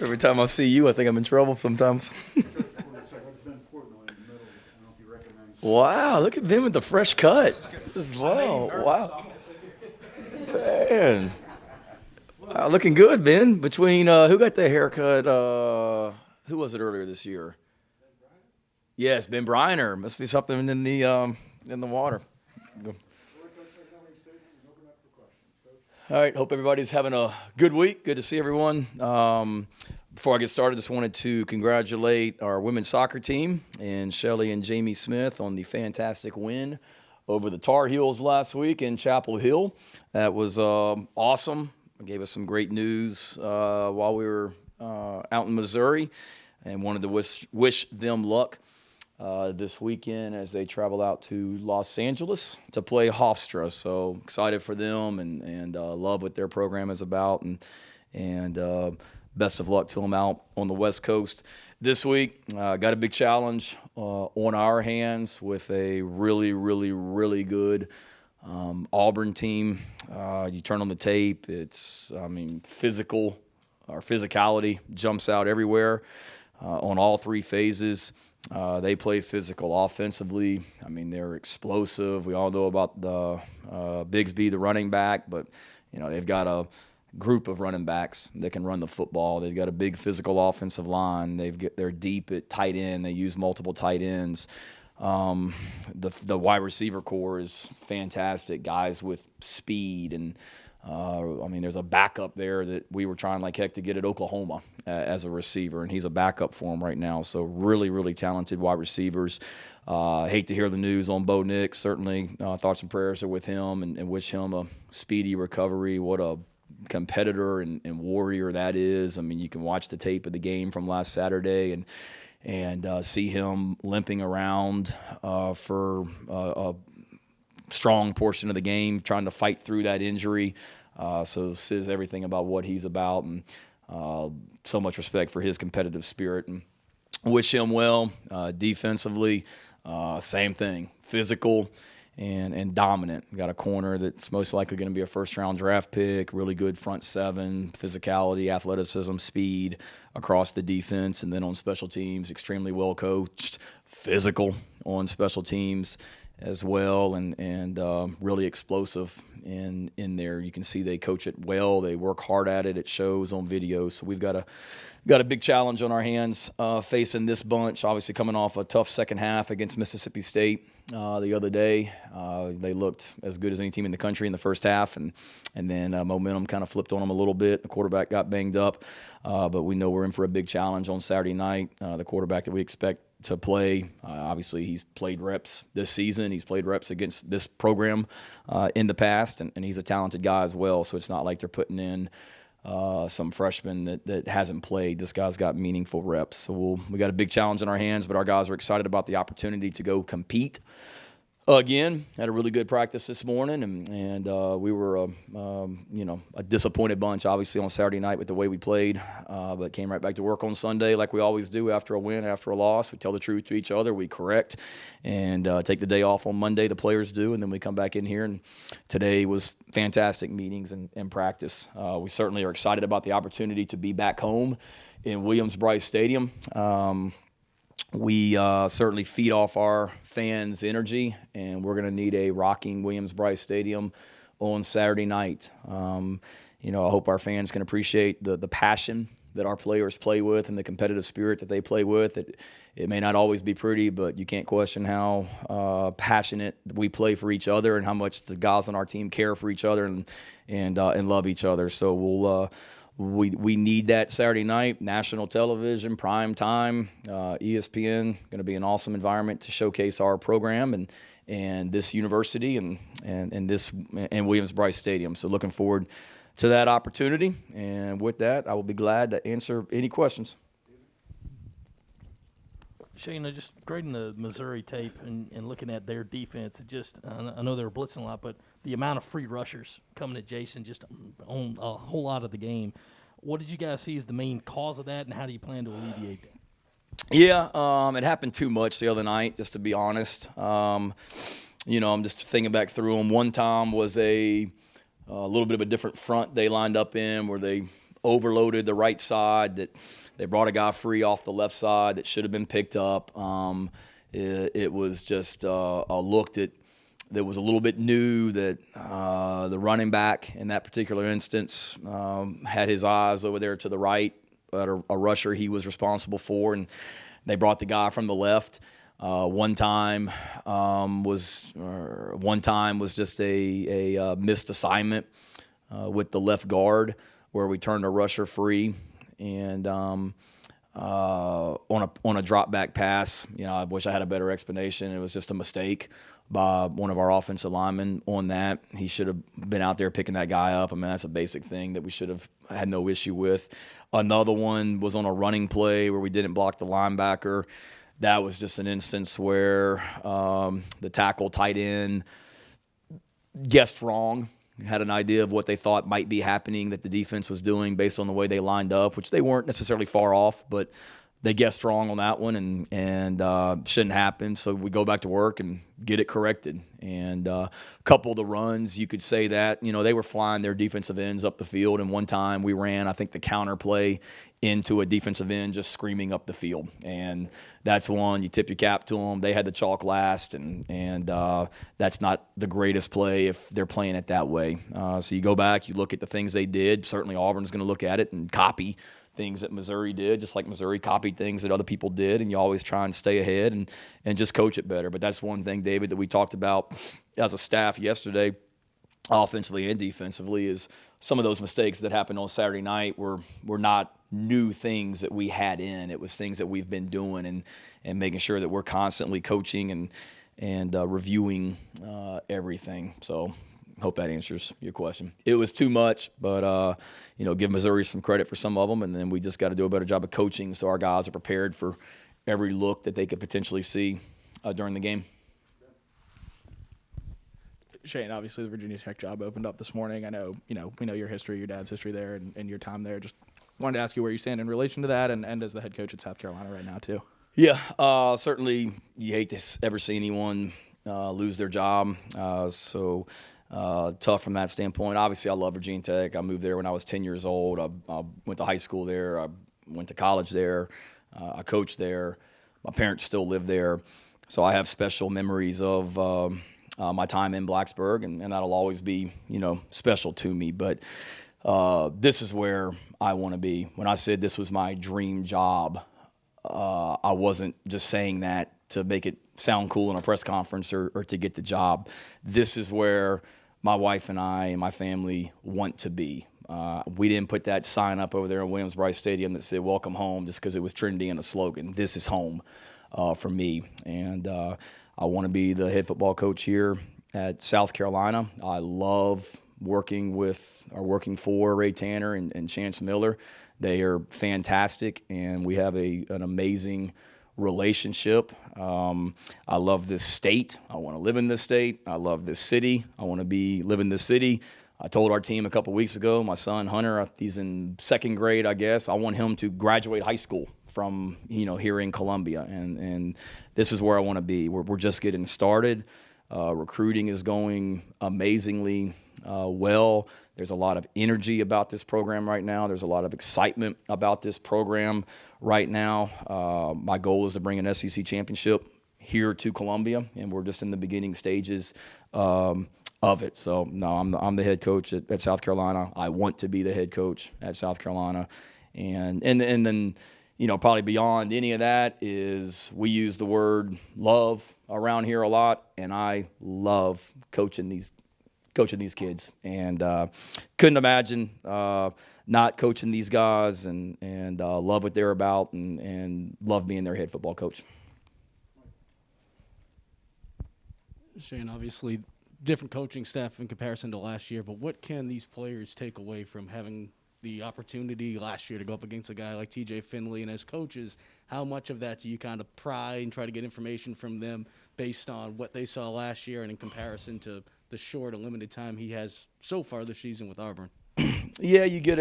Every time I see you, I think I'm in trouble sometimes. Wow, look at Ben with the fresh cut as well. Wow. Man. Wow, looking good, Ben. Between who got the haircut? Who was it earlier this year? Yes, Ben Briner. Must be something in the water. All right, hope everybody's having a good week. Good to see everyone. Before I get started, just wanted to congratulate our women's soccer team and Shelly and Jamie Smith on the fantastic win over the Tar Heels last week in Chapel Hill. That was awesome. It gave us some great news while we were out in Missouri, and wanted to wish them luck this weekend as they travel out to Los Angeles to play Hofstra. So excited for them and love what their program is about, and best of luck to them out on the West Coast this week. Got a big challenge on our hands with a really, really, really good Auburn team. You turn on the tape, it's, physical. Our physicality jumps out everywhere on all three phases. They play physical offensively. They're explosive. We all know about the Bigsby, the running back, but they've got a group of running backs that can run the football. They've got a big physical offensive line. They're deep at tight end. They use multiple tight ends. The wide receiver core is fantastic. Guys with speed, and there's a backup there that we were trying like heck to get at Oklahoma as a receiver, and he's a backup for him right now. So really, really talented wide receivers. Hate to hear the news on Bo Nix. Certainly thoughts and prayers are with him, and wish him a speedy recovery. What a competitor and warrior that is. You can watch the tape of the game from last Saturday and see him limping around for a strong portion of the game, trying to fight through that injury. So says everything about what he's about, and so much respect for his competitive spirit, and wish him well. Defensively, same thing, physical and dominant. Got a corner that's most likely going to be a first-round draft pick, really good front seven, physicality, athleticism, speed across the defense, and then on special teams, extremely well coached, physical on special teams as well, and really explosive in there. You can see they coach it well. They work hard at it. It shows on video. So we've got a big challenge on our hands facing this bunch. Obviously coming off a tough second half against Mississippi State the other day. They looked as good as any team in the country in the first half, and then momentum kind of flipped on them a little bit. The quarterback got banged up, but we know we're in for a big challenge on Saturday night. The quarterback that we expect to play, obviously he's played reps this season. He's played reps against this program in the past, and he's a talented guy as well. So it's not like they're putting in some freshman that hasn't played. This guy's got meaningful reps. So we got a big challenge in our hands, but our guys are excited about the opportunity to go compete. Again, had a really good practice this morning, and we were a disappointed bunch, obviously, on Saturday night with the way we played, but came right back to work on Sunday like we always do after a win, after a loss. We tell the truth to each other, we correct, and take the day off on Monday, the players do, and then we come back in here, and today was fantastic meetings and practice. We certainly are excited about the opportunity to be back home in Williams-Brice Stadium. We certainly feed off our fans' energy, and we're going to need a rocking Williams-Brice Stadium on Saturday night. I hope our fans can appreciate the passion that our players play with and the competitive spirit that they play with. It may not always be pretty, but you can't question how passionate we play for each other and how much the guys on our team care for each other and love each other. So we need that Saturday night, national television, prime time, ESPN. Going to be an awesome environment to showcase our program and this university and Williams-Brice Stadium. So looking forward to that opportunity. And with that, I will be glad to answer any questions. Shane, just grading the Missouri tape and looking at their defense, I know they were blitzing a lot, but the amount of free rushers coming at Jason just on a whole lot of the game. What did you guys see as the main cause of that, and how do you plan to alleviate that? Yeah, it happened too much the other night, just to be honest. I'm just thinking back through them. One time was a little bit of a different front they lined up in where they overloaded the right side, that they brought a guy free off the left side that should have been picked up. It was just a look that was a little bit new, that the running back in that particular instance had his eyes over there to the right at a rusher he was responsible for, and they brought the guy from the left. One time was just a missed assignment with the left guard where we turned a rusher free, and on a drop back pass, I wish I had a better explanation. It was just a mistake by one of our offensive linemen on that. He should have been out there picking that guy up. I mean, that's a basic thing that we should have had no issue with. Another one was on a running play where we didn't block the linebacker. That was just an instance where the tackle tight end guessed wrong, had an idea of what they thought might be happening that the defense was doing based on the way they lined up, which they weren't necessarily far off, but they guessed wrong on that one, and shouldn't happen. So we go back to work and get it corrected. And a couple of the runs, you could say that, they were flying their defensive ends up the field. And one time we ran, I think, the counter play into a defensive end just screaming up the field. And that's one, you tip your cap to them. They had the chalk last, and that's not the greatest play if they're playing it that way. So you go back, you look at the things they did. Certainly Auburn's going to look at it and copy things that Missouri did, just like Missouri copied things that other people did, and you always try and stay ahead and just coach it better. But that's one thing, David, that we talked about as a staff yesterday, offensively and defensively, is some of those mistakes that happened on Saturday night were not new things that we had in. It was things that we've been doing and making sure that we're constantly coaching and reviewing everything. So hope that answers your question. It was too much, but give Missouri some credit for some of them, and then we just got to do a better job of coaching so our guys are prepared for every look that they could potentially see during the game. Shane, obviously the Virginia Tech job opened up this morning. I know, we know your history, your dad's history there, and your time there. Just wanted to ask you where you stand in relation to that, and as the head coach at South Carolina right now too. Yeah, certainly you hate to ever see anyone lose their job. So tough from that standpoint. Obviously, I love Virginia Tech. I moved there when I was 10 years old. I went to high school there. I went to college there. I coached there. My parents still live there. So I have special memories of my time in Blacksburg, and that'll always be, special to me. But this is where I want to be. When I said this was my dream job, I wasn't just saying that to make it sound cool in a press conference or to get the job. This is where my wife and I and my family want to be. We didn't put that sign up over there in Williams-Brice Stadium that said "Welcome Home" just because it was trendy and a slogan. This is home for me, and I want to be the head football coach here at South Carolina. I love working for Ray Tanner and Chance Miller. They are fantastic, and we have an amazing relationship. I love this state. I want to live in this state. I love this city. I want to live in this city. I told our team a couple weeks ago, my son Hunter, he's in second grade, I guess. I want him to graduate high school from here in Columbia, and this is where I want to be. We're just getting started. Recruiting is going amazingly well. There's a lot of energy about this program right now. There's a lot of excitement about this program right now. My goal is to bring an SEC championship here to Columbia, and we're just in the beginning stages of it. So, no, I'm the head coach at South Carolina. I want to be the head coach at South Carolina. And then, probably beyond any of that is we use the word love around here a lot, and I love coaching these kids, and couldn't imagine not coaching these guys, and love what they're about, and love being their head football coach. Shane, obviously different coaching staff in comparison to last year, but what can these players take away from having the opportunity last year to go up against a guy like TJ Finley? And as coaches, how much of that do you kind of pry and try to get information from them based on what they saw last year and in comparison to the short and limited time he has so far this season with Auburn? Yeah, you get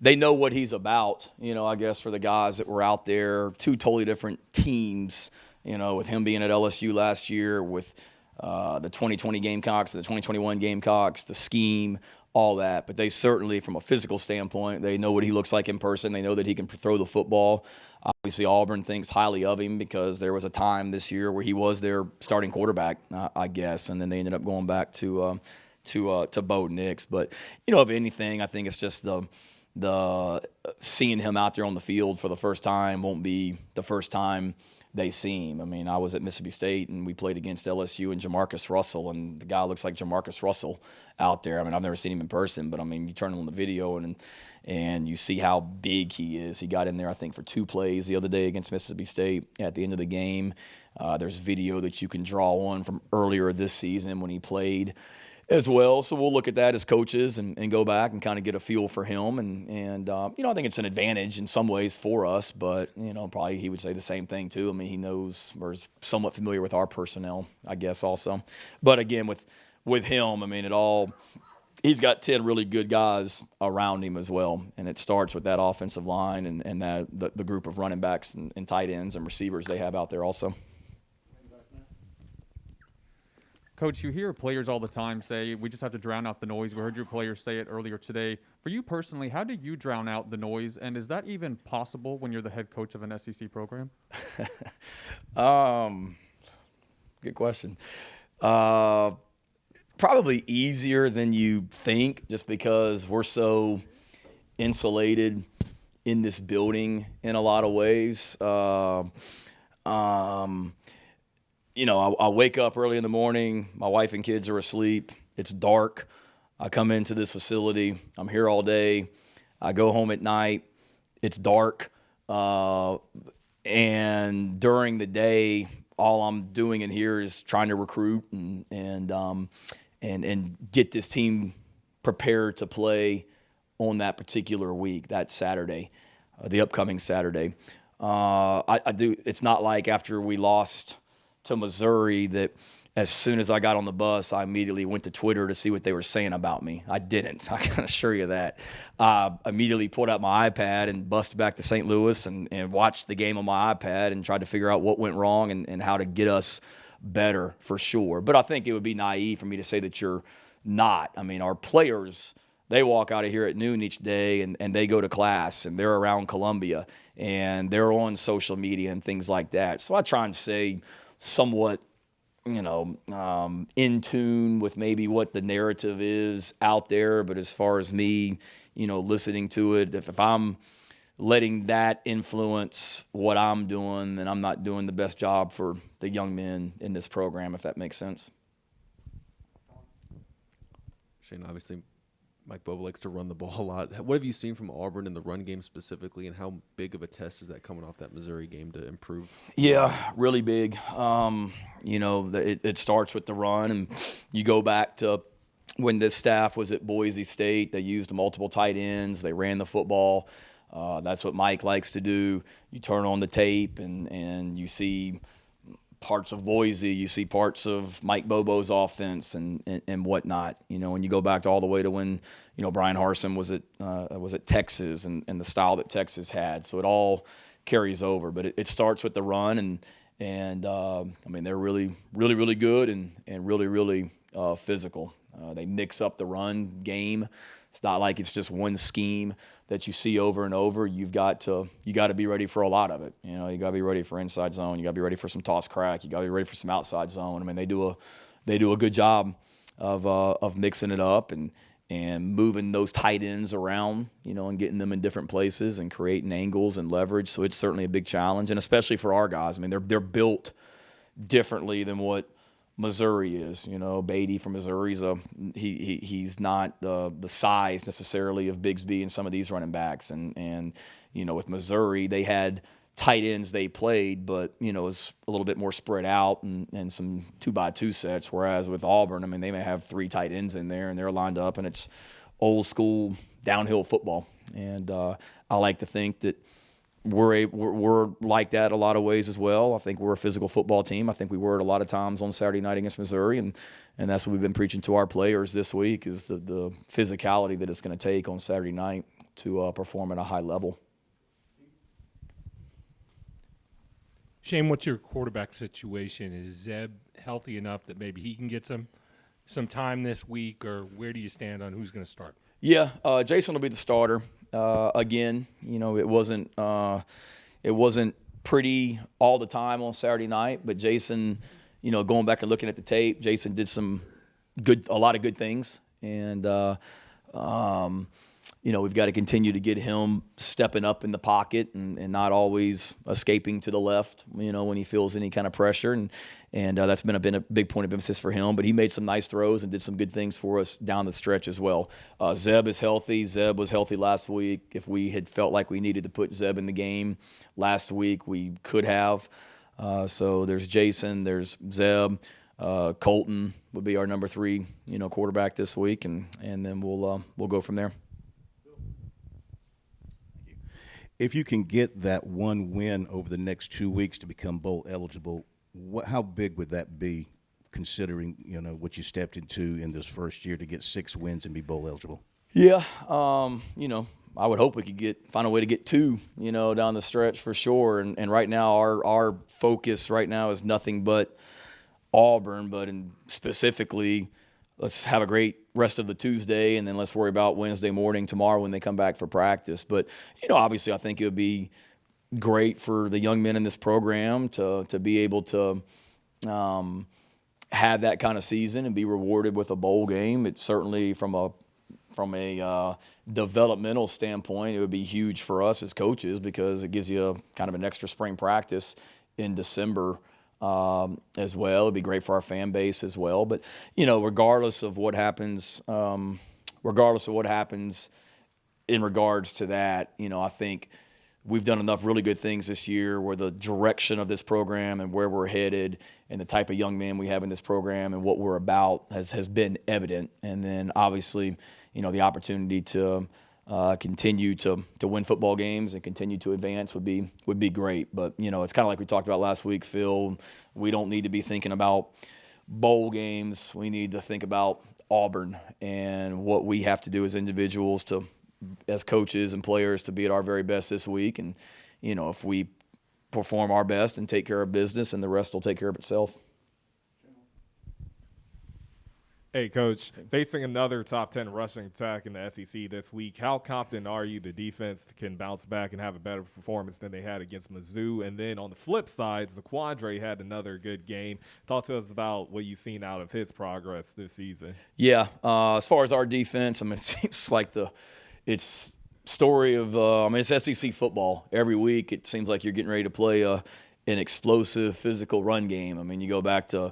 they know what he's about, I guess, for the guys that were out there, two totally different teams, with him being at LSU last year, with the 2020 Gamecocks, the 2021 Gamecocks, the scheme, all that. But they certainly, from a physical standpoint, they know what he looks like in person. They know that he can throw the football. Obviously, Auburn thinks highly of him because there was a time this year where he was their starting quarterback, I guess, and then they ended up going back to Bo Nix. But if anything, I think it's just the seeing him out there on the field for the first time won't be the first time they see him. I mean, I was at Mississippi State and we played against LSU and Jamarcus Russell, and the guy looks like Jamarcus Russell out there. I mean, I've never seen him in person, but I mean, you turn on the video and you see how big he is. He got in there, I think, for 2 plays the other day against Mississippi State at the end of the game. There's video that you can draw on from earlier this season when he played as well. So we'll look at that as coaches and go back and kind of get a feel for him. And I think it's an advantage in some ways for us, but, probably he would say the same thing too. I mean, he knows or is somewhat familiar with our personnel, I guess, also. But again, with him, I mean, he's got 10 really good guys around him as well. And it starts with that offensive line and the group of running backs and tight ends and receivers they have out there also. Coach, you hear players all the time say, we just have to drown out the noise. We heard your players say it earlier today. For you personally, how do you drown out the noise? And is that even possible when you're the head coach of an SEC program? Good question. Probably easier than you think, just because we're so insulated in this building in a lot of ways. I wake up early in the morning. My wife and kids are asleep. It's dark. I come into this facility. I'm here all day. I go home at night. It's dark. And during the day, all I'm doing in here is trying to recruit and get this team prepared to play on that particular week, that Saturday, the upcoming Saturday. I do. It's not like after we lost to Missouri that as soon as I got on the bus, I immediately went to Twitter to see what they were saying about me. I didn't. I can assure you that. I immediately pulled out my iPad and busted back to St. Louis and watched the game on my iPad and tried to figure out what went wrong and how to get us better for sure. But I think it would be naive for me to say that you're not. I mean, our players, they walk out of here at noon each day and they go to class and they're around Columbia and they're on social media and things like that. So I try and say somewhat, in tune with maybe what the narrative is out there. But as far as me, listening to it, if I'm letting that influence what I'm doing, then I'm not doing the best job for the young men in this program, if that makes sense. Shane, obviously, Mike Bobo likes to run the ball a lot. What have you seen from Auburn in the run game specifically, and how big of a test is that coming off that Missouri game to improve? Yeah, really big. It starts with the run, and you go back to when this staff was at Boise State. They used multiple tight ends. They ran the football. That's what Mike likes to do. You turn on the tape, and you see parts of Boise, you see parts of Mike Bobo's offense and whatnot. When you go back to all the way to when, Brian Harsin was at Texas and the style that Texas had. So it all carries over. But it starts with the run and I mean, they're really, really, really good and really, really physical. They mix up the run game. It's not like it's just one scheme that you see over and over. You got to be ready for a lot of it. You got to be ready for inside zone. You got to be ready for some toss crack. You got to be ready for some outside zone. I mean, they do a good job of mixing it up and moving those tight ends around, and getting them in different places and creating angles and leverage. So it's certainly a big challenge, and especially for our guys. I mean, they're built differently than what Missouri is. Beatty from Missouri he's not the size necessarily of Bigsby and some of these running backs. And with Missouri, they had tight ends they played, but it was a little bit more spread out and some 2x2 sets. Whereas with Auburn, I mean, they may have 3 tight ends in there and they're lined up, and it's old school downhill football. And I like to think that we're like that a lot of ways as well. I think we're a physical football team. I think we were a lot of times on Saturday night against Missouri, and that's what we've been preaching to our players this week is the physicality that it's going to take on Saturday night to perform at a high level. Shane, what's your quarterback situation? Is Zeb healthy enough that maybe he can get some some time this week, or where do you stand on who's going to start? Yeah, Jason will be the starter again. It wasn't pretty all the time on Saturday night, but Jason, going back and looking at the tape, Jason did a lot of good things, and we've got to continue to get him stepping up in the pocket and not always escaping to the left, when he feels any kind of pressure. And that's been a big point of emphasis for him. But he made some nice throws and did some good things for us down the stretch as well. Zeb is healthy. Zeb was healthy last week. If we had felt like we needed to put Zeb in the game last week, we could have. So there's Jason, there's Zeb. Colton would be our number 3, quarterback this week, and then we'll go from there. If you can get that one win over the next 2 weeks to become bowl eligible, how big would that be, considering what you stepped into in this first year to get 6 wins and be bowl eligible? Yeah, I would hope we could find a way to get 2, down the stretch for sure. And right now, our focus right now is nothing but Auburn, but specifically, let's have a great rest of the Tuesday, and then let's worry about Wednesday morning tomorrow when they come back for practice. But, obviously I think it would be great for the young men in this program to be able to have that kind of season and be rewarded with a bowl game. It's certainly from a developmental standpoint, it would be huge for us as coaches because it gives you kind of an extra spring practice in December as well. It'd be great for our fan base as well. But, regardless of what happens in regards to that, I think we've done enough really good things this year where the direction of this program and where we're headed and the type of young men we have in this program and what we're about has been evident. And then obviously, the opportunity to continue to win football games and continue to advance would be great. But, it's kind of like we talked about last week, Phil. We don't need to be thinking about bowl games. We need to think about Auburn and what we have to do as individuals as coaches and players to be at our very best this week. And, if we perform our best and take care of business, and the rest will take care of itself. Hey, Coach, facing another top 10 rushing attack in the SEC this week, how confident are you the defense can bounce back and have a better performance than they had against Mizzou? And then on the flip side, Zaquandre had another good game. Talk to us about what you've seen out of his progress this season. Yeah, as far as our defense, it seems like it's story of it's SEC football. Every week it seems like you're getting ready to play an explosive physical run game. You go back to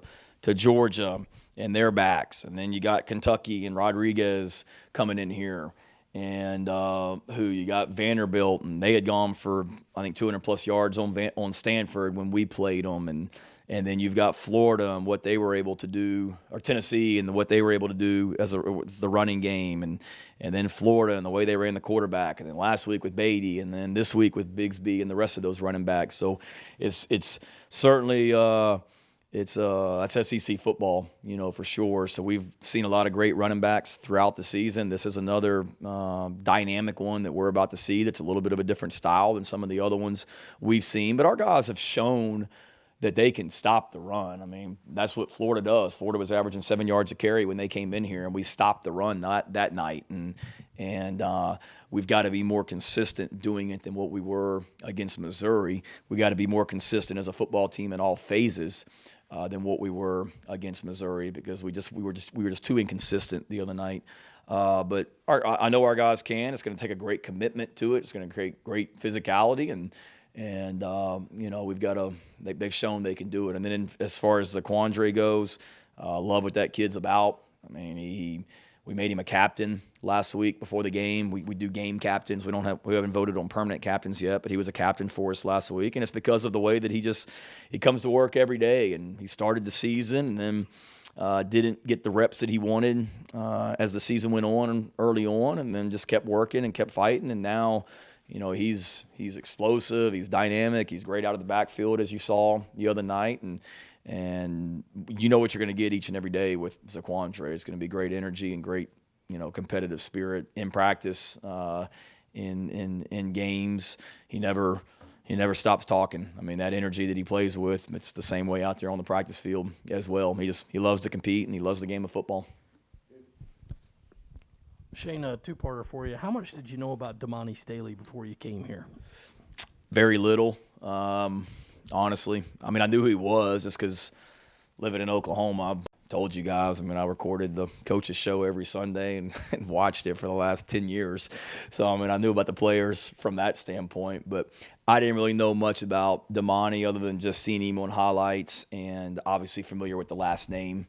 Georgia and their backs, and then you got Kentucky and Rodriguez coming in here, and you got Vanderbilt, and they had gone for I think 200+ yards on Stanford when we played them, and then you've got Florida and what they were able to do, or Tennessee and what they were able to do as the running game, and then Florida and the way they ran the quarterback, and then last week with Beatty, and then this week with Bigsby and the rest of those running backs. So it's certainly that's SEC football, for sure. So we've seen a lot of great running backs throughout the season. This is another dynamic one that we're about to see that's a little bit of a different style than some of the other ones we've seen. But our guys have shown that they can stop the run. That's what Florida does. Florida was averaging 7 yards a carry when they came in here, and we stopped the run that night. And we've got to be more consistent doing it than what we were against Missouri. We got to be more consistent as a football team in all phases than what we were against Missouri, because we were just too inconsistent the other night. But I know our guys can. It's going to take a great commitment to it. It's going to create great physicality, and we've got to. They've shown they can do it. And then as far as Zaquandre goes, love what that kid's about. We made him a captain last week before the game. We do game captains. We haven't voted on permanent captains yet, but he was a captain for us last week, and it's because of the way that he comes to work every day. And he started the season and then didn't get the reps that he wanted as the season went on early on, and then just kept working and kept fighting. And now, he's explosive, he's dynamic, he's great out of the backfield, as you saw the other night, and you know what you're going to get each and every day with Zaquandre. It's going to be great energy and great, competitive spirit in practice, in games. He never he never stops talking. I mean, that energy that he plays with, it's the same way out there on the practice field as well. He loves to compete, and he loves the game of football. Shane, a two-parter for you. How much did you know about Damani Staley before you came here? Very little, honestly. I mean, I knew who he was just because living in Oklahoma, I told you guys, I mean, I recorded the coach's show every Sunday and watched it for the last 10 years. So, I mean, I knew about the players from that standpoint, but I didn't really know much about Damani other than just seeing him on highlights and obviously familiar with the last name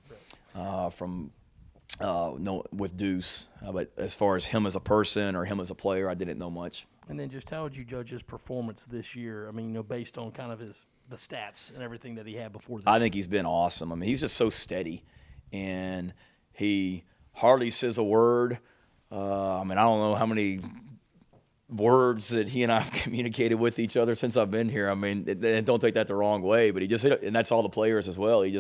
with Deuce. But as far as him as a person or him as a player, I didn't know much. And then just how would you judge his performance this year? I mean, based on kind of the stats and everything that he had before this. I think he's been awesome. I mean, he's just so steady, and he hardly says a word. I mean, I don't know how many words that he and I have communicated with each other since I've been here. I mean, don't take that the wrong way, but and that's all the players as well. He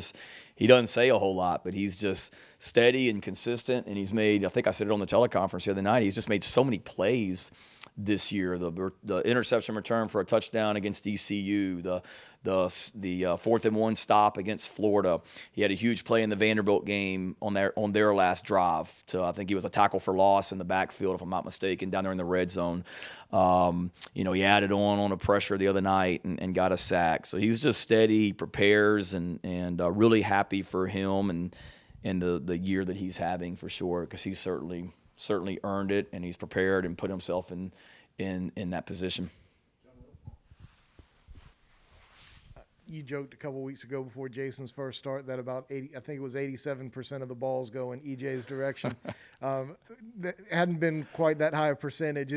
doesn't say a whole lot, but he's just steady and consistent, and he's made, I think I said it on the teleconference the other night, he's just made so many plays this year. The interception return for a touchdown against ECU, the 4th and 1 stop against Florida. He had a huge play in the Vanderbilt game on their last drive to, I think he was a tackle for loss in the backfield, if I'm not mistaken, down there in the red zone. He added on a pressure the other night and got a sack. So he's just steady, he prepares, and really happy for him and the year that he's having for sure, because he's certainly earned it, and he's prepared and put himself in that position. You joked a couple weeks ago before Jason's first start that about 87% of the balls go in EJ's direction. That hadn't been quite that high a percentage.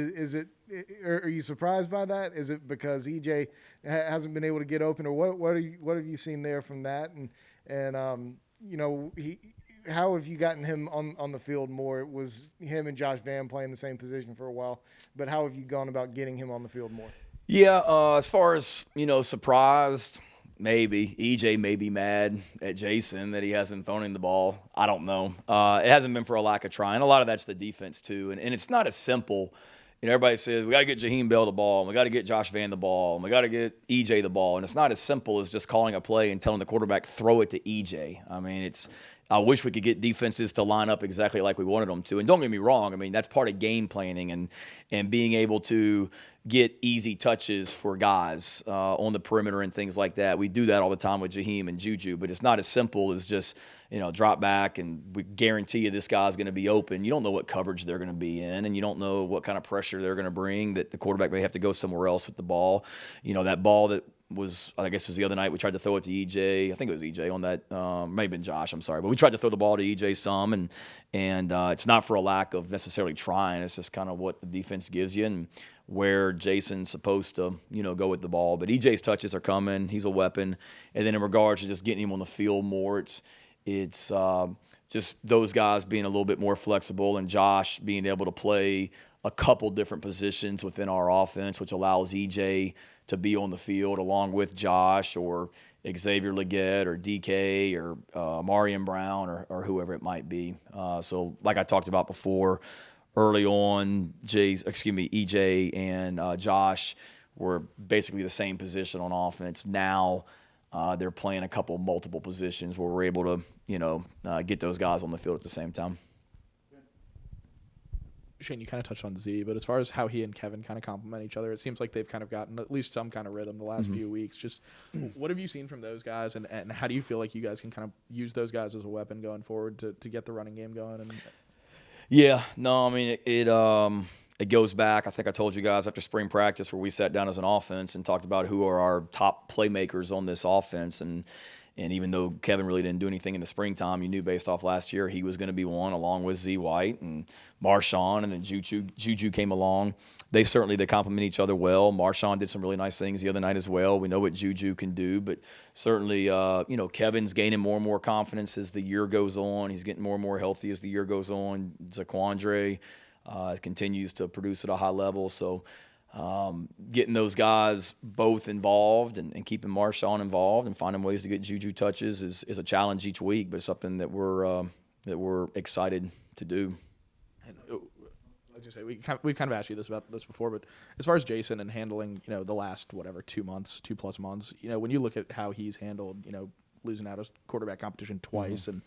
Are you surprised by that? Is it because EJ hasn't been able to get open, or what have you seen there from that? How have you gotten him on the field more? It was him and Josh Van playing the same position for a while, but how have you gone about getting him on the field more? Yeah, as far as, surprised, maybe. EJ may be mad at Jason that he hasn't thrown him the ball. I don't know. It hasn't been for a lack of trying. A lot of that's the defense, too. And it's not as simple. Everybody says, we got to get Jaheim Bell the ball, and we got to get Josh Van the ball, and we got to get EJ the ball. And it's not as simple as just calling a play and telling the quarterback, throw it to EJ. I mean, I wish we could get defenses to line up exactly like we wanted them to. And don't get me wrong, I mean, that's part of game planning and being able to get easy touches for guys on the perimeter and things like that. We do that all the time with Jaheim and Juju, but it's not as simple as just, drop back and we guarantee you this guy's going to be open. You don't know what coverage they're going to be in, and you don't know what kind of pressure they're going to bring, that the quarterback may have to go somewhere else with the ball. That ball that was, I guess it was the other night, we tried to throw it to EJ. I think it was EJ on that, may have been Josh, I'm sorry. But we tried to throw the ball to EJ some, and it's not for a lack of necessarily trying. It's just kind of what the defense gives you and where Jason's supposed to, go with the ball. But EJ's touches are coming. He's a weapon. And then in regards to just getting him on the field more, it's just those guys being a little bit more flexible, and Josh being able to play a couple different positions within our offense, which allows EJ to be on the field along with Josh or Xavier Legette or DK or Marion Brown or whoever it might be. So like I talked about before, early on, EJ and Josh were basically the same position on offense. Now they're playing a couple multiple positions where we're able to, get those guys on the field at the same time. Shane, you kind of touched on Z, but as far as how he and Kevin kind of complement each other, it seems like they've kind of gotten at least some kind of rhythm the last few weeks. Just what have you seen from those guys, and how do you feel like you guys can kind of use those guys as a weapon going forward to get the running game going? Yeah, no, I mean, it goes back. I think I told you guys after spring practice where we sat down as an offense and talked about who are our top playmakers on this offense. And even though Kevin really didn't do anything in the springtime, you knew based off last year he was going to be one, along with Z White and Marshawn, and then Juju came along. They complement each other well. Marshawn did some really nice things the other night as well. We know what Juju can do, but certainly, Kevin's gaining more and more confidence as the year goes on. He's getting more and more healthy as the year goes on. Zaquandre continues to produce at a high level. So getting those guys both involved and keeping Marshawn involved and finding ways to get Juju touches is a challenge each week, but something that we're excited to do. was gonna say we've kind of asked you about this before, but as far as Jason and handling, the last 2+ months, when you look at how he's handled, losing out of quarterback competition twice and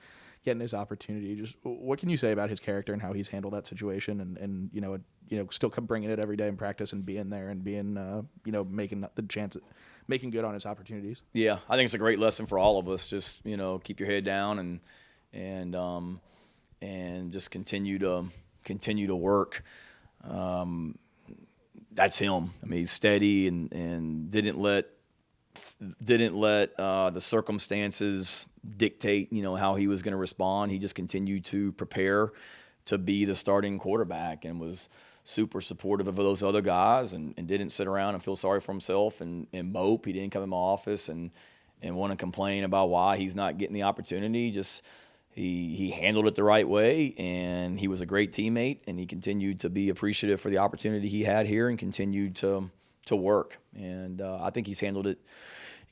getting his opportunity, just what can you say about his character and how he's handled that situation and still bringing it every day in practice and being there and being making good on his opportunities? Yeah, I think it's a great lesson for all of us. Just keep your head down and just continue to work. That's him. I mean, he's steady and didn't let the circumstances dictate how he was going to respond. He just continued to prepare to be the starting quarterback and was super supportive of those other guys and didn't sit around and feel sorry for himself and mope. He didn't come in my office and want to complain about why he's not getting the opportunity. Just he handled it the right way, and he was a great teammate, and he continued to be appreciative for the opportunity he had here and continued to work. And I think he's handled it.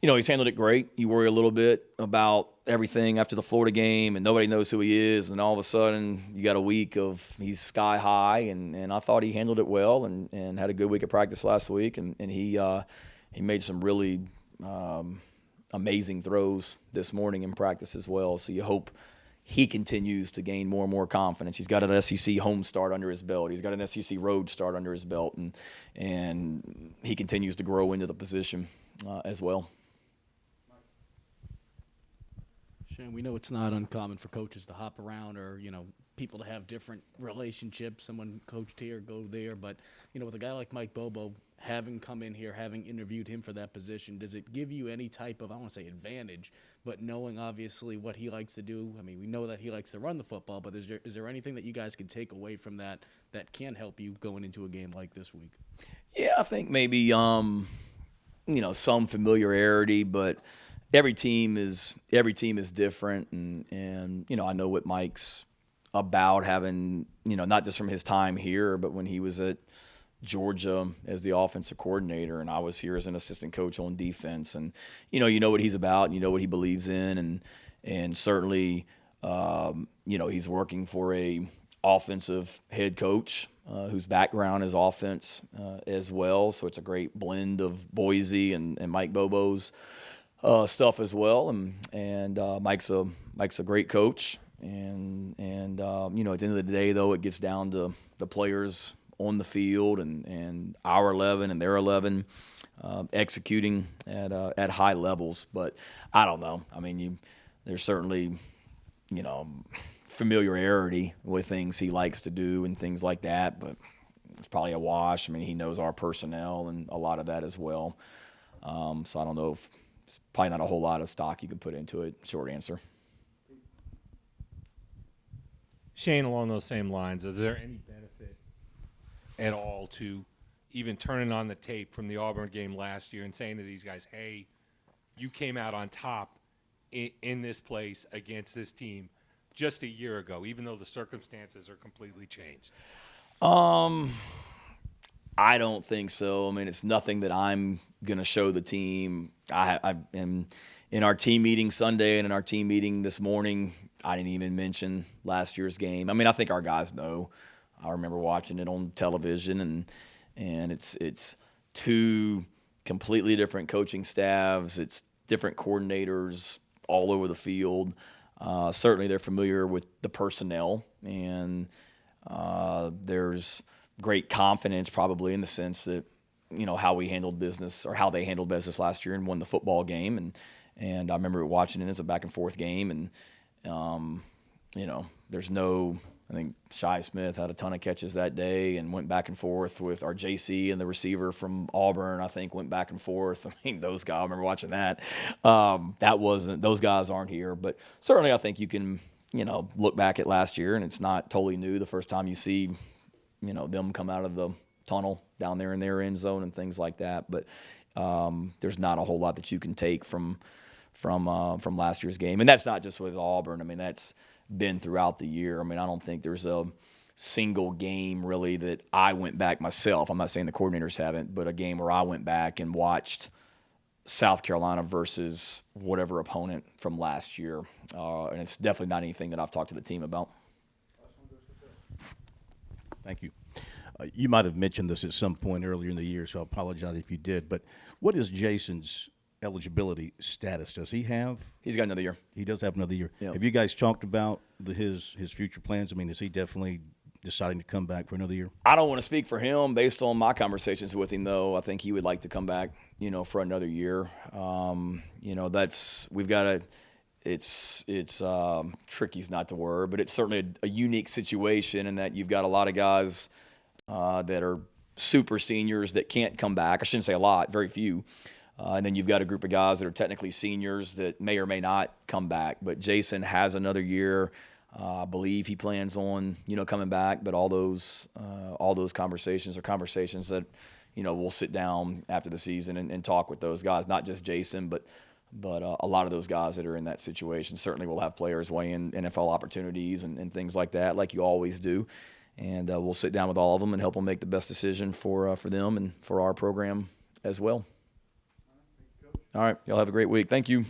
He's handled it great. You worry a little bit about everything after the Florida game, and nobody knows who he is, and all of a sudden you got a week of he's sky high, and I thought he handled it well and had a good week of practice last week, and he made some really amazing throws this morning in practice as well. So you hope he continues to gain more and more confidence. He's got an SEC home start under his belt. He's got an SEC road start under his belt, and he continues to grow into the position as well. Shane, we know it's not uncommon for coaches to hop around or, people to have different relationships. Someone coached here, go there. But, with a guy like Mike Bobo, having come in here, having interviewed him for that position, does it give you any type of, I don't want to say advantage, but knowing obviously what he likes to do? I mean, we know that he likes to run the football, but is there anything that you guys can take away from that can help you going into a game like this week? Yeah, I think maybe, some familiarity, but every team is different, and I know what Mike's about, having not just from his time here, but when he was at Georgia as the offensive coordinator, and I was here as an assistant coach on defense, and you know what he's about, what he believes in, and certainly he's working for a offensive head coach whose background is offense as well, so it's a great blend of Boise and Mike Bobo's stuff as well, and Mike's a great coach, and at the end of the day, though, it gets down to the players on the field and our 11 and their 11 executing at high levels. But I don't know. I mean, there's certainly familiarity with things he likes to do and things like that, but it's probably a wash. I mean, he knows our personnel and a lot of that as well. So I don't know if. It's probably not a whole lot of stock you can put into it, short answer. Shane, along those same lines, is there any benefit at all to even turning on the tape from the Auburn game last year and saying to these guys, hey, you came out on top in this place against this team just a year ago, even though the circumstances are completely changed? I don't think so. I mean, it's nothing that I'm going to show the team. I am in our team meeting Sunday and in our team meeting this morning, I didn't even mention last year's game. I mean, I think our guys know. I remember watching it on television, and it's two completely different coaching staffs. It's different coordinators all over the field. Certainly they're familiar with the personnel, and there's great confidence probably in the sense that how we handled business or how they handled business last year and won the football game, and I remember watching it as a back and forth game, and there's no, I think Shi Smith had a ton of catches that day and went back and forth with our JC and the receiver from Auburn, I think, went back and forth. I mean, those guys, I remember watching that. Those guys aren't here, but certainly I think you can look back at last year, and it's not totally new the first time you see them come out of the tunnel down there in their end zone and things like that. But there's not a whole lot that you can take from last year's game. And that's not just with Auburn. I mean, that's been throughout the year. I mean, I don't think there's a single game really that I went back myself. I'm not saying the coordinators haven't, but a game where I went back and watched South Carolina versus whatever opponent from last year. And it's definitely not anything that I've talked to the team about. Thank you. You might have mentioned this at some point earlier in the year, so I apologize if you did. But what is Jason's eligibility status? Does he have? He's got another year. He does have another year. Yeah. Have you guys talked about his future plans? I mean, is he definitely deciding to come back for another year? I don't want to speak for him. Based on my conversations with him, though, I think he would like to come back, for another year. We've got to. It's tricky's not the word, but it's certainly a unique situation in that you've got a lot of guys that are super seniors that can't come back. I shouldn't say a lot, very few. And then you've got a group of guys that are technically seniors that may or may not come back. But Jason has another year. I believe he plans on, coming back. But all those conversations are conversations that, we'll sit down after the season and talk with those guys, not just Jason, but a lot of those guys that are in that situation. Certainly we'll have players weigh in NFL opportunities and things like that, like you always do. And we'll sit down with all of them and help them make the best decision for them and for our program as well. All right. Y'all have a great week. Thank you.